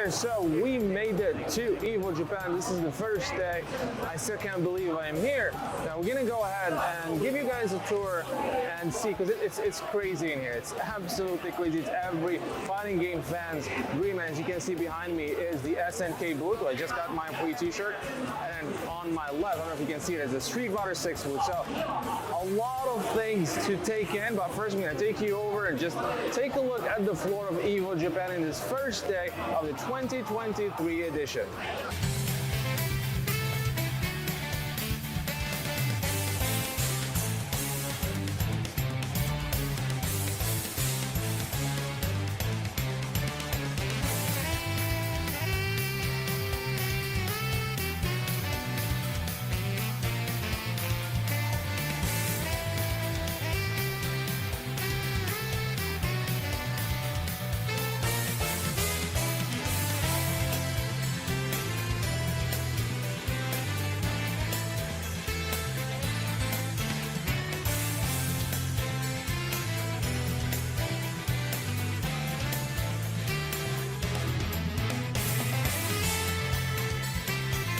there, so we made it to EVO Japan. This is the first day. I still can't believe I am here. Now we're gonna go ahead and give you guys a tour and see, because it's crazy in here. It's absolutely crazy. It's every fighting game fan's dream. And as you can see behind me is the SNK booth. I just got my free t-shirt. And then on my left, I don't know if you can see it, is the Street Fighter 6 booth. So a lot of things to take in, but first I'm gonna take you over and just take a look at the floor of EVO Japan in this first day of the 2023 edition.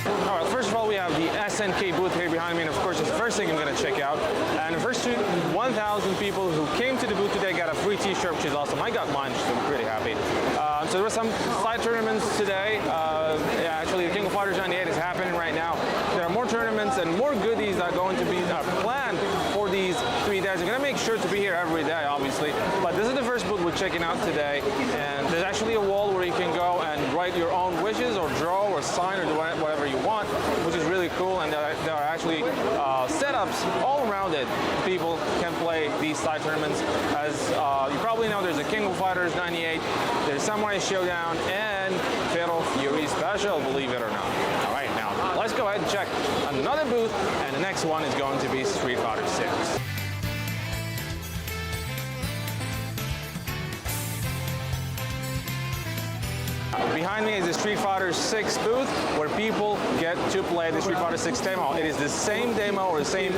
Alright, first of all, we have the SNK booth here behind me, and of course, it's the first thing I'm going to check out. And the first 1,000 people who came to the booth today got a free t-shirt, which is awesome. I got mine, so I'm pretty happy. So there were some side tournaments today. Actually, the King of Fighters 98 is happening right now. There are more tournaments and more goodies that are going to be planned for these 3 days. I'm going to make sure to be here every day, obviously. But this is the first booth we're checking out today. And there's actually a wall where you can go and write your own wishes or draw or sign or do whatever you want, which is really cool. And there are actually setups all around it. People can play these side tournaments. As you probably know, there's a King of Fighters 98, there's Samurai Shodown, and Fatal Fury Special, believe it or not. All right, now let's go ahead and check another booth, and the next one is going to be Street Fighter 6. Behind me is the Street Fighter 6 booth where people get to play the Street Fighter 6 demo. It is the same demo or the same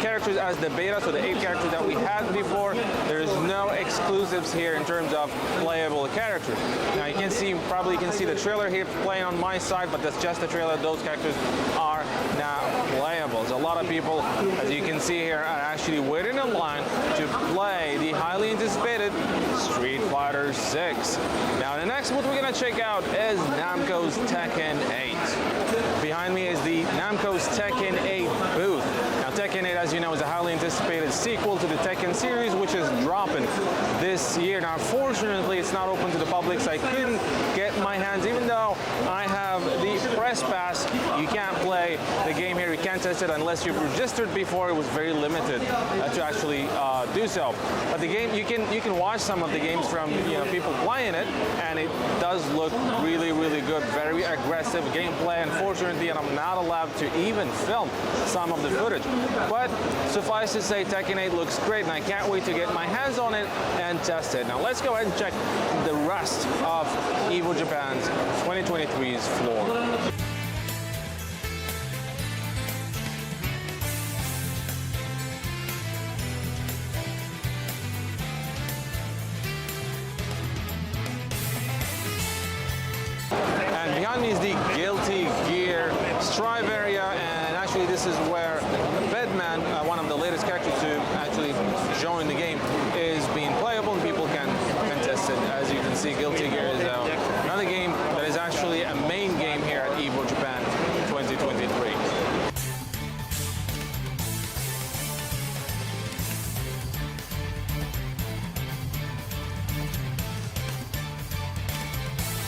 characters as the beta, so the 8 characters that we had before. There is no exclusives here in terms of playable characters. Now you can see, probably you can see the trailer here playing on my side, but that's just the trailer. Those characters are now playable. So a lot of people, as you can see here, are actually waiting in line to play the highly anticipated Street Fighter 6. Now the next booth we're going to check out is Namco's Tekken 8. Behind me is the Namco's Tekken 8 booth. Now Tekken 8, as you know, is a highly anticipated sequel to the Tekken series, which is dropping this year. Now unfortunately, it's not open to the public, so I couldn't get my hands, even though I have the press pass. You can't play the game here, you can't test it unless you've registered before. It was very limited to actually do so. But the game, you can watch some of the games from people playing it, and it does look really, really good. Very aggressive gameplay, unfortunately, and I'm not allowed to even film some of the footage. But suffice to say, Tekken 8 looks great, and I can't wait to get my hands on it and test it. Now let's go ahead and check the rest of EVO Japan's 2023's floor. And behind me is the Guilty Gear Strive area, and actually this is where Bedman, one of the latest characters to actually join the game, is being playable, and people can test it. As you can see, Guilty Gear is another game that is actually a main game here at EVO Japan 2023.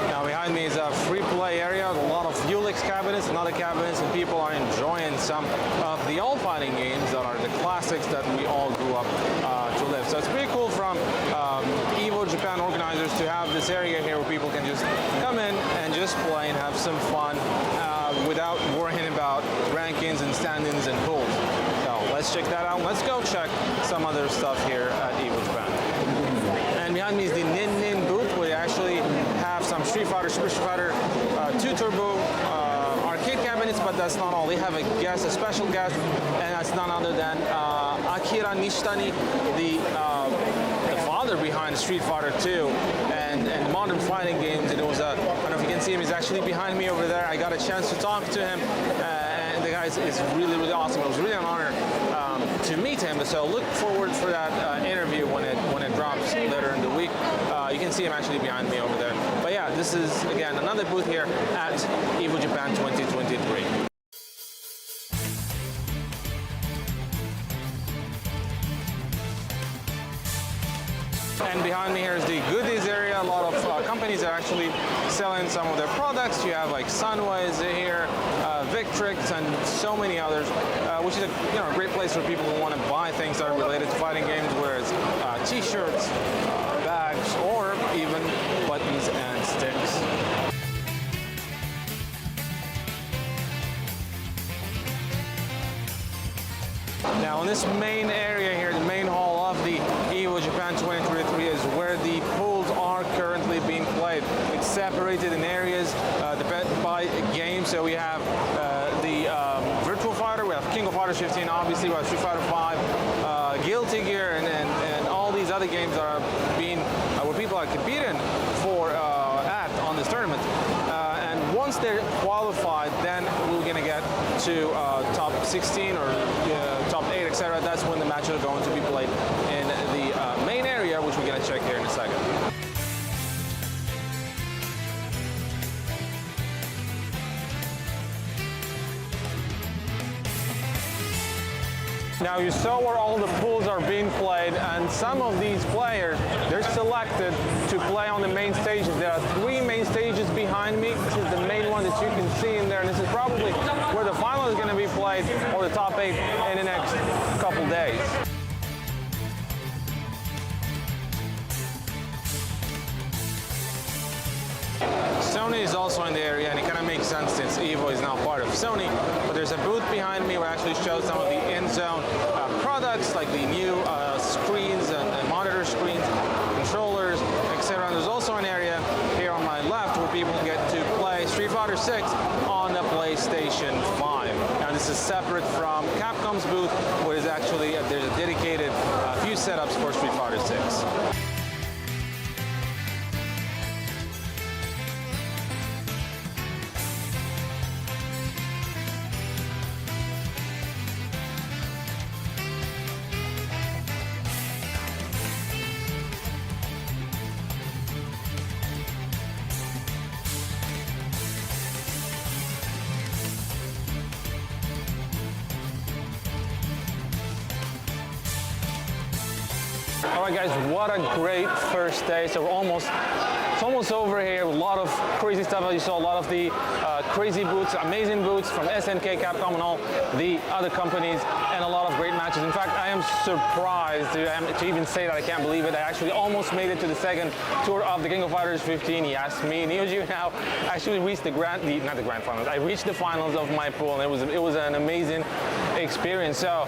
Now behind me is a free play area, a lot of Ulix cabinets and other cabinets, and people are enjoying some of the old fighting games that are the classics that we all grew up to live. So it's pretty cool from EVO Japan organizers to have this area here where people can just come in and just play and have some fun without worrying about rankings and stand-ins and pools. So let's check that out. Let's go check some other stuff here at EVO Japan. And behind me is the Nin booth, where they actually have some Street Fighter, Super Street Fighter 2 Turbo arcade cabinets, but that's not all. They have a guest, a special guest, and that's none other than Akira Nishitani, the father father behind Street Fighter 2 and modern fighting games. And it was I don't know if you can see him. He's actually behind me over there. I got a chance to talk to him, and the guy is really, really awesome. It was really an honor to meet him. So look forward for that interview when it drops later in the week. You can see him actually behind me over there. But yeah, this is again another booth here at EVO Japan 2023. And behind me here is the goodies area. A lot of companies are actually selling some of their products. You have like Sunways here, Victrix, and so many others, which is a great place for people who want to buy things that are related to fighting games, whether it's t-shirts, bags, or even buttons and sticks. Now in this main area here, the main hall of the EVO Japan 2023 is where the pools are currently being played. It's separated in areas by games. So we have the Virtual Fighter, we have King of Fighters 15, obviously we have Street Fighter 5, Guilty Gear, and all these other games that are being where people are competing for on this tournament. And once they're qualified, then we're gonna get to top 16 or top 8, etc. That's when the matches are going to be played in the main area, which we're gonna check here in a second. Now you saw where all the pools are being played, and some of these players, they're selected to play on the main stages. There are 3 main stages behind me. This is the main one that you can see in there, and this is probably where the final is going to be played, or the top 8 in the next couple days. Sony is also in the area, and it kind of makes sense since EVO is now part of Sony. But there's a booth behind me where I actually show some of the in-zone products, like the new screens and monitor screens, controllers, etc. And there's also an area here on my left where people get to play Street Fighter 6 on the PlayStation 5. Now this is separate from Capcom's booth, where there's actually there's a dedicated few setups for Street Fighter 6. All right, guys, what a great first day. So it's almost over here. A lot of crazy stuff. You saw a lot of the crazy booths, amazing booths from SNK, Capcom, and all the other companies, and a lot of great matches. In fact, I am surprised to even say that. I can't believe it. I actually almost made it to the second tour of the King of Fighters 15. Yes, me, Neogeonow, actually reached not the grand finals. I reached the finals of my pool, and it was an amazing experience. So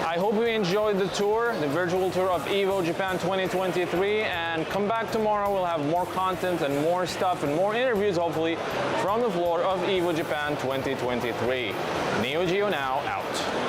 I hope you enjoyed the tour, the virtual tour of EVO Japan 2023, and come back tomorrow. We'll have more content and more stuff and more interviews, hopefully, from the floor of EVO Japan 2023. Neogeonow out.